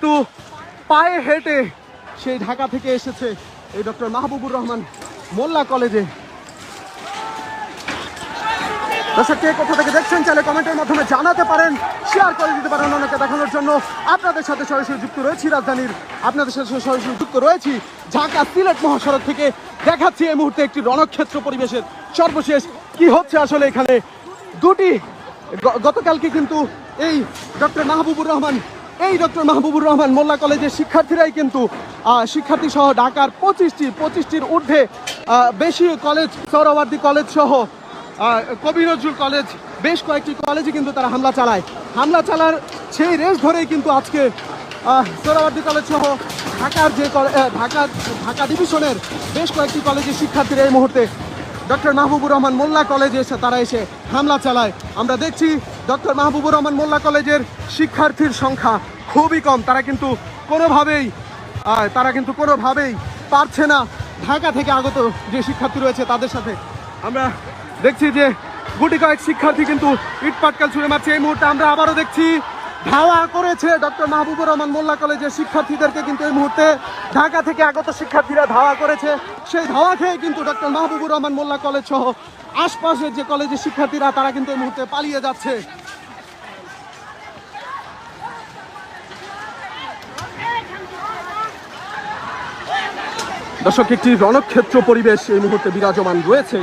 কিন্তু পায়ে হেঁটে সেই ঢাকা থেকে এসেছে এই ডক্টর মাহবুবুর রহমান মোল্লা কলেজে। দর্শক, কে কোথা থেকে দেখছেন চাইলে কমেন্টের মাধ্যমে জানাতে পারেন, শেয়ার করে দিতে পারেন অন্যকে দেখানোর জন্য। আপনাদের সাথে সরাসরি যুক্ত রয়েছি রাজধানীর, আপনাদের সাথে সরাসরি যুক্ত রয়েছি ঢাকা সিলেট মহাসড়ক থেকে। দেখাচ্ছি এই মুহূর্তে একটি রণক্ষেত্র পরিবেশের সর্বশেষ কি হচ্ছে আসলে এখানে। গতকালকে কিন্তু এই ডক্টর মাহবুবুর রহমান মোল্লা কলেজের শিক্ষার্থীরাই কিন্তু শিক্ষার্থী সহ ঢাকার 25টির ঊর্ধ্বে বেশি কলেজ, সোহরাওয়ার্দী কলেজ সহ কবি নজরুল কলেজ, বেশ কয়েকটি কলেজে কিন্তু তারা হামলা চালার সেই রেস ধরেই কিন্তু আজকে সোহরাওয়ার্দী কলেজ সহ ঢাকা ডিভিশনের বেশ কয়েকটি কলেজের শিক্ষার্থীরা এই মুহূর্তে ডক্টর মাহবুবুর রহমান মোল্লা কলেজে এসে হামলা চালায়। আমরা দেখছি ডক্টর মাহবুবুর রহমান মোল্লা কলেজের শিক্ষার্থীর সংখ্যা খুবই কম। তারা কিন্তু কোনোভাবেই পারছে না ঢাকা থেকে আগত যে শিক্ষার্থী রয়েছে তাদের সাথে। আমরা দেখছি যে গুটি কয়েক শিক্ষার্থী কিন্তু ইট পাটকেল ছুঁড়ে মারছে। এই মুহূর্তে আমরা আবারও দেখছি ধাওয়া করেছে ডক্টর মাহবুবুর রহমান মোল্লা কলেজের শিক্ষার্থীদেরকে, কিন্তু এই মুহূর্তে ঢাকা থেকে আগত শিক্ষার্থীরা ধাওয়া করেছে। সেই ধাওয়া খেয়ে কিন্তু ডক্টর মাহবুবুর রহমান মোল্লা কলেজ সহ আশপাশের যে কলেজের শিক্ষার্থীরা তারা কিন্তু এই মুহূর্তে পালিয়ে যাচ্ছে। দর্শক, একটি রণক্ষেত্র পরিবেশ এই মুহূর্তে বিরাজমান রয়েছে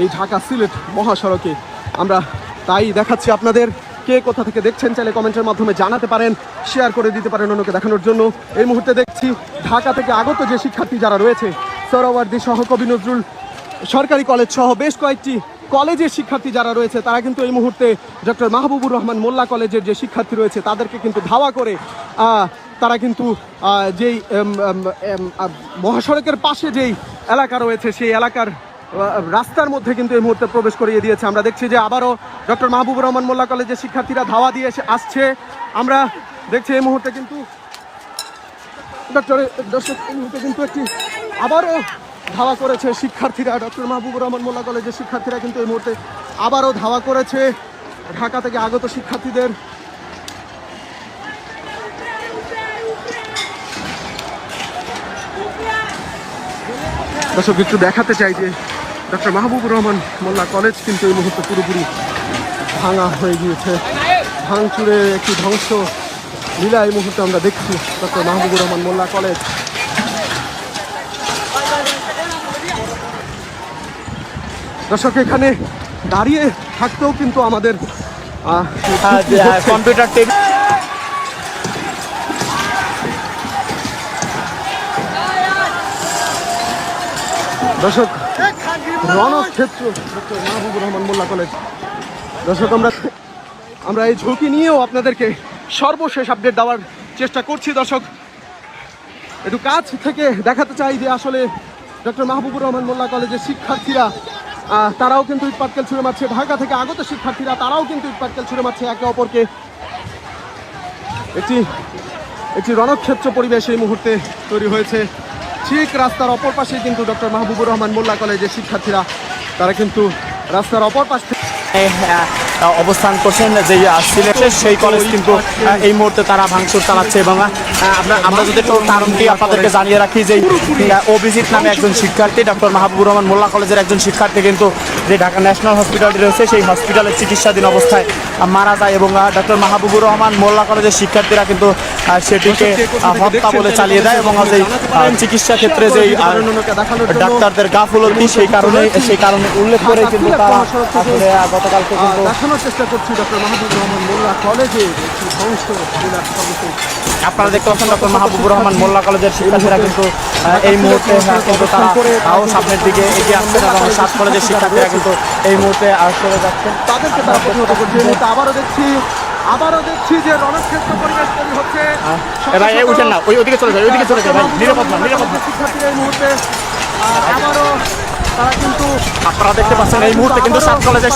এই ঢাকা সিলেট মহাসড়কে। আমরা তাই দেখাচ্ছি আপনাদের। কে কোথা থেকে দেখছেন চাইলে কমেন্টের মাধ্যমে জানাতে পারেন, শেয়ার করে দিতে পারেন অন্যকে দেখানোর জন্য। এই মুহূর্তে দেখছি ঢাকা থেকে আগত যে শিক্ষার্থী যারা রয়েছে, সোহরাওয়ার্দী সহ কবি নজরুল সরকারি কলেজ সহ বেশ কয়েকটি কলেজের শিক্ষার্থী যারা রয়েছে তারা কিন্তু এই মুহূর্তে ডক্টর মাহবুবুর রহমান মোল্লা কলেজের যে শিক্ষার্থী রয়েছে তাদেরকে কিন্তু ধাওয়া করে তারা কিন্তু যেই মহাসড়কের পাশে যেই এলাকা রয়েছে সেই এলাকার রাস্তার মধ্যে কিন্তু এই মুহূর্তে প্রবেশ করিয়ে দিয়েছে। আমরা দেখছি যে আবারও ডক্টর মাহবুবুর রহমান মোল্লা কলেজের শিক্ষার্থীরা ধাওয়া দিয়ে আসছে। আমরা দেখছি এই মুহূর্তে কিন্তু একটি আবারও ধাওয়া করেছে শিক্ষার্থীরা। ডক্টর মাহবুবুর রহমান মোল্লা কলেজের শিক্ষার্থীরা কিন্তু এই মুহূর্তে আবারও ধাওয়া করেছে ঢাকা থেকে আগত শিক্ষার্থীদের। দর্শক, একটু দেখাতে চাই যে ডক্টর মাহবুবুর রহমান মোল্লা কলেজ কিন্তু এই মুহূর্তে পুরোপুরি ভাঙা হয়ে গিয়েছে। ভাঙচুরে একটি ধ্বংস লীলা এই মুহূর্তে আমরা দেখছি ডক্টর মাহবুবুর রহমান মোল্লা কলেজ। দর্শক, এখানে দাঁড়িয়ে থাকতেও কিন্তু আমাদের কম্পিউটার টেবিল দর্শক, রণক্ষেত্র ডক্টর মাহবুবুর রহমান মোল্লা কলেজ। দর্শক, আমরা এই ঝুঁকি নিয়েও আপনাদেরকে সর্বশেষ আপডেট দেওয়ার চেষ্টা করছি। দর্শক, একটু কাছ থেকে দেখাতে চাই যে আসলে ডক্টর মাহবুবুর রহমান মোল্লা কলেজের শিক্ষার্থীরা তারাও কিন্তু ইট পাটকেল ছুঁড়ে মারছে। ঢাকা থেকে আগত শিক্ষার্থীরা তারাও কিন্তু ইট পাটকেল ছুঁড়ে মারছে একে অপরকে। একটি রণক্ষেত্র পরিবেশ এই মুহূর্তে তৈরি হয়েছে। ঠিক রাস্তার অপর পাশে কিন্তু ডক্টর মাহবুবুর রহমান মোল্লা কলেজের শিক্ষার্থীরা তারা কিন্তু রাস্তার অপর পাশ থেকে অবস্থান করছেন। যে সিলেটের সেই কলেজ কিন্তু এই মুহূর্তে তারা ভাঙচুর চালাচ্ছে। এবং আমরা যদি একটু কারণটি আপনাদেরকে জানিয়ে রাখি যে অভিজিৎ নামে একজন শিক্ষার্থী, ডক্টর মাহবুবুর রহমান মোল্লা কলেজের একজন শিক্ষার্থী কিন্তু যে ঢাকা ন্যাশনাল হসপিটালটি রয়েছে সেই হসপিটালে চিকিৎসাধীন অবস্থায় মারা যায়। এবং ডক্টর মাহবুবুর রহমান মোল্লা কলেজের শিক্ষার্থীরা কিন্তু সেটিকে হত্যা বলে চালিয়ে দেয়। এবং যে চিকিৎসা ক্ষেত্রে যে ডাক্তারদের গাফিলতি সেই কারণে উল্লেখ করে কিন্তু তারা আসলে গতকালকে দেখানোর চেষ্টা করছি ডক্টর মাহবুবুর রহমান মোল্লা কলেজে ধ্বংস। আপনারা দেখতে পাচ্ছেন ডক্টর মাহবুবুর রহমান মোল্লা কলেজের শিক্ষার্থীরা কিন্তু এই মুহূর্তে কিন্তু তারাও সামনের দিকে এগিয়ে আসছেন এবং সাত কলেজের শিক্ষার্থীরা কিন্তু এই মুহূর্তে চলে যাচ্ছেন। তাদেরকে তারা প্রতিহত করছে। আবারও দেখছি যে রণক্ষেত্র পরিবেশ তৈরি হচ্ছে। ভাই উঠেন না, ওইদিকে চলে যায় ভাই, নিরাপদ না। শিক্ষার্থীরা এই মুহূর্তে আবারও তারা কিন্তু আপনারা দেখতে পাচ্ছেন এই মুহূর্তে কিন্তু সাত কলেজের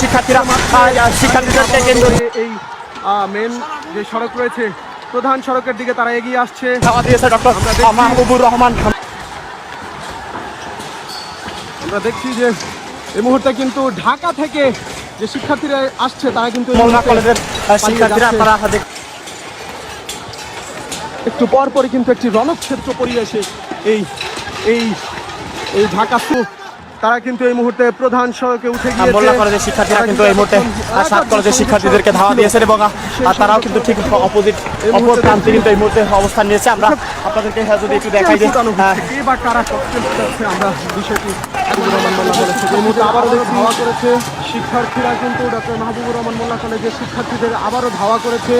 শিক্ষার্থীদেরকে কিন্তু এই মেন যে সড়ক রয়েছে প্রধান সড়কের দিকে তারা এগিয়ে আসছে। ধাওয়া দিয়েছে ডক্টর মাহবুবুর রহমান। আমরা দেখছি যে এই মুহূর্তে কিন্তু ঢাকা থেকে যে শিক্ষার্থীরা আসছে তারা কিন্তু মোল্লা কলেজের শিক্ষার্থীরা আপনারা একটু পরপরই কিন্তু একটি রণক্ষেত্র পরিবেশে এই এই এই ঢাকা তারা কিন্তু এই মুহূর্তে প্রধান সড়কে উঠে গিয়েছে। মোল্লা কলেজের শিক্ষার্থীরা কিন্তু এই মুহূর্তে সাত কলেজের শিক্ষার্থীদেরকে ধাওয়া দিয়েছেন এবং তারাও কিন্তু ঠিক অপর প্রান্তে কিন্তু এই মুহূর্তে অবস্থান নিয়েছে। আমরা আপনাদেরকে যদি একটু দেখাই যে কে বা কারা ককটেল ফোটাচ্ছে আমরা বিষয়টি মাহবুবুর রহমান মোল্লা কলেজ থেকে এই মুহূর্তে আবারও ধাওয়া করেছে শিক্ষার্থীরা, কিন্তু ডক্টর মাহবুবুর রহমান মোল্লা কলেজের শিক্ষার্থীদের আবারও ধাওয়া করেছে।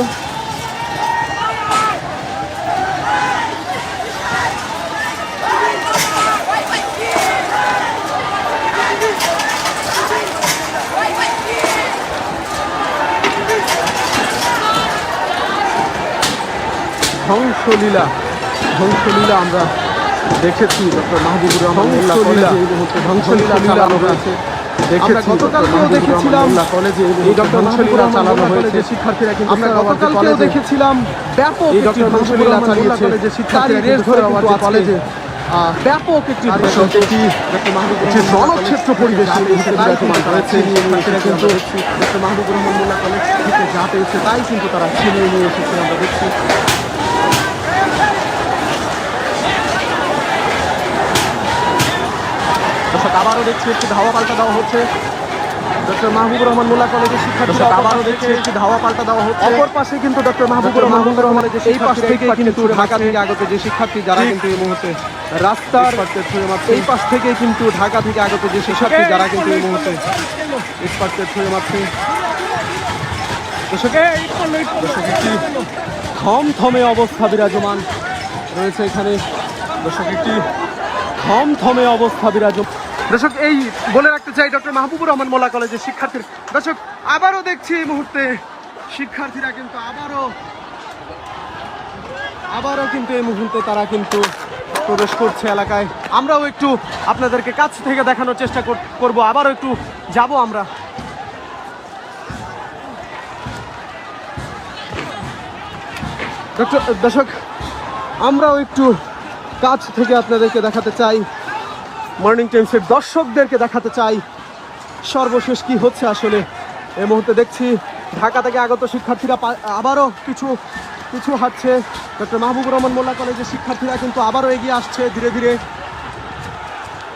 ধ্বংসলীলা আমরা দেখেছি ডক্টর মাহবুবুর রহমান মোল্লা কলেজে এই মুহূর্তে ধ্বংসলীলা চালানো হয়েছে। গতকালকেও দেখেছিলাম কলেজে এই ডক্টর মাহবুবুর রহমান মোল্লা কলেজের শিক্ষার্থীরা কিন্তু আমরা গতকালকেও দেখেছিলাম ব্যাপক একটি ধ্বংসলীলা চালিয়েছে শিক্ষার্থীরা কলেজে ব্যাপক একটি রণক্ষেত্র পরিবেশে বিরাজমান রয়েছে। শিক্ষার্থীরা কিন্তু ডক্টর মাহবুবুর রহমান মোল্লা কলেজ থেকে যা পেয়েছে তাই কিন্তু তারা ছিনিয়ে নিয়ে এসেছে আমরা দেখছি। আবারও দেখছি একটি ধাওয়া পাল্টা দেওয়া হচ্ছে ডক্টর মাহবুবুর রহমান মোল্লা কলেজের শিক্ষার্থীরা আবারও দেখছি একটি ধাওয়া পাল্টা দেওয়া হচ্ছে। অপর পাশে কিন্তু ডক্টর মাহবুবুর রহমানের এই পাশ থেকে কিন্তু ঢাকা থেকে আগত যে শিক্ষার্থী যারা কিন্তু এই মুহূর্তে রাস্তার এই পাশ থেকে কিন্তু ঢাকা থেকে আগত যে শিক্ষার্থী যারা কিন্তু এই মুহূর্তে ইস্পাতের ছুঁড়ে মারছে। থমথমে অবস্থা বিরাজমান রয়েছে এখানে। দর্শক একটি থমথমে অবস্থা বিরাজমান। দর্শক এই বলে রাখতে চাই ডক্টর মাহবুবুর রহমান মোল্লা কলেজের শিক্ষার্থী দর্শক আবারও দেখছি এই মুহূর্তে শিক্ষার্থীরা কিন্তু আবারও কিন্তু এই মুহূর্তে তারা কিন্তু প্রবেশ করছে এলাকায়। আমরাও একটু আপনাদেরকে কাছ থেকে দেখানোর চেষ্টা করব, আবারও একটু যাব আমরা। দর্শক আমরাও একটু কাছ থেকে আপনাদেরকে দেখাতে চাই, মর্নিং টাইমসের দর্শকদেরকে দেখাতে চাই সর্বশেষ কি হচ্ছে আসলে। এই মুহূর্তে দেখছি ঢাকা থেকে আগত শিক্ষার্থীরা আবারও কিছু হাঁটছে। ডক্টর মাহবুবুর রহমান মোল্লা কলেজের শিক্ষার্থীরা কিন্তু আবারও এগিয়ে আসছে ধীরে ধীরে।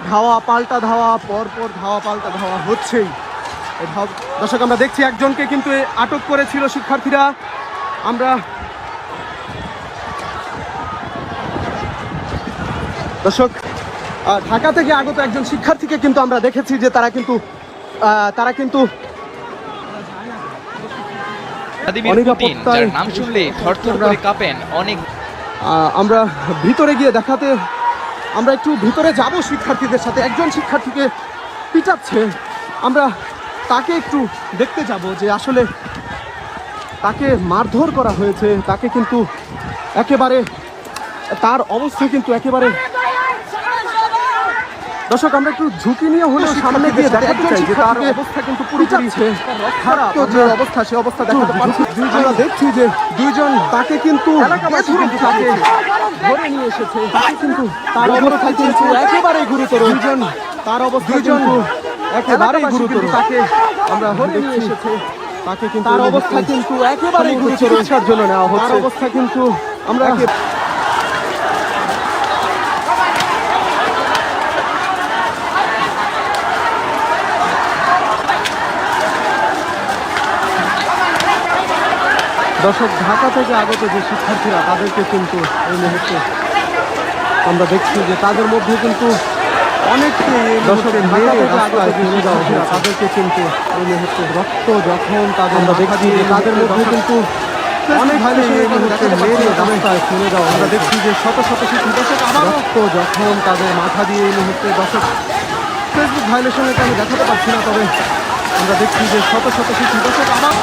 ধাওয়া পাল্টা ধাওয়া, পরপর ধাওয়া পাল্টা ধাওয়া হচ্ছেই। দর্শক আমরা দেখছি একজনকে কিন্তু আটক করেছিল শিক্ষার্থীরা। আমরা দর্শক ঢাকা থেকে আগত একজন শিক্ষার্থীকে কিন্তু আমরা দেখেছি যে তারা কিন্তু নাম শুনলে থরথর করে কাঁপেন অনেক। আমরা ভিতরে গিয়ে আমরা একটু ভিতরে যাব শিক্ষার্থীদের সাথে। একজন শিক্ষার্থীকে পিটাচ্ছে, আমরা তাকে একটু দেখতে যাব যে আসলে তাকে মারধর করা হয়েছে। তাকে কিন্তু একেবারে তার অবস্থা কিন্তু একেবারে দর্শক আমরা একটু ঝুঁকি নিয়ে হলেও সামনে গিয়ে দেখাতে চাই যে তার অবস্থা কিন্তু পুরোপুরি খারাপ। যে অবস্থা সে অবস্থা দেখাতে পারছি। আমরা দেখছি যে দুইজন তাকে কিন্তু তাকে ধরে নিয়ে এসেছে। তাকে কিন্তু তার অবস্থা কিন্তু একেবারেই গুরুতর। তার অবস্থা কিন্তু একেবারেই গুরুতর। তাকে আমরা ধরে নিয়ে এসেছে। তাকে কিন্তু তার অবস্থা কিন্তু একেবারেই গুরুতর। চিকিৎসার জন্য নেওয়া হচ্ছে। তার অবস্থা কিন্তু আমরা দর্শক ঢাকা থেকে আগত যে শিক্ষার্থীরা তাদেরকে কিন্তু এই মুহূর্তে আমরা দেখছি যে তাদের মধ্যে কিন্তু অনেককে দর্শকের মেরে রাস্তায় ফেলে দেওয়া হয়েছে। তাদেরকে কিন্তু এই মুহূর্তে রক্ত যখন আমরা দেখছি যে তাদের মধ্যে কিন্তু অনেক এই মুহূর্তে মেরে রাস্তায় ফেলে দেওয়া। আমরা দেখছি যে শত শত শিশু দর্শক আবার রক্ত যখন তাদের মাথা দিয়ে এই মুহূর্তে দর্শক ফেসবুক ভাইলেশনকে আমি দেখাতে পারছি না, তবে আমরা দেখছি যে শত শত শিশু দর্শক আবার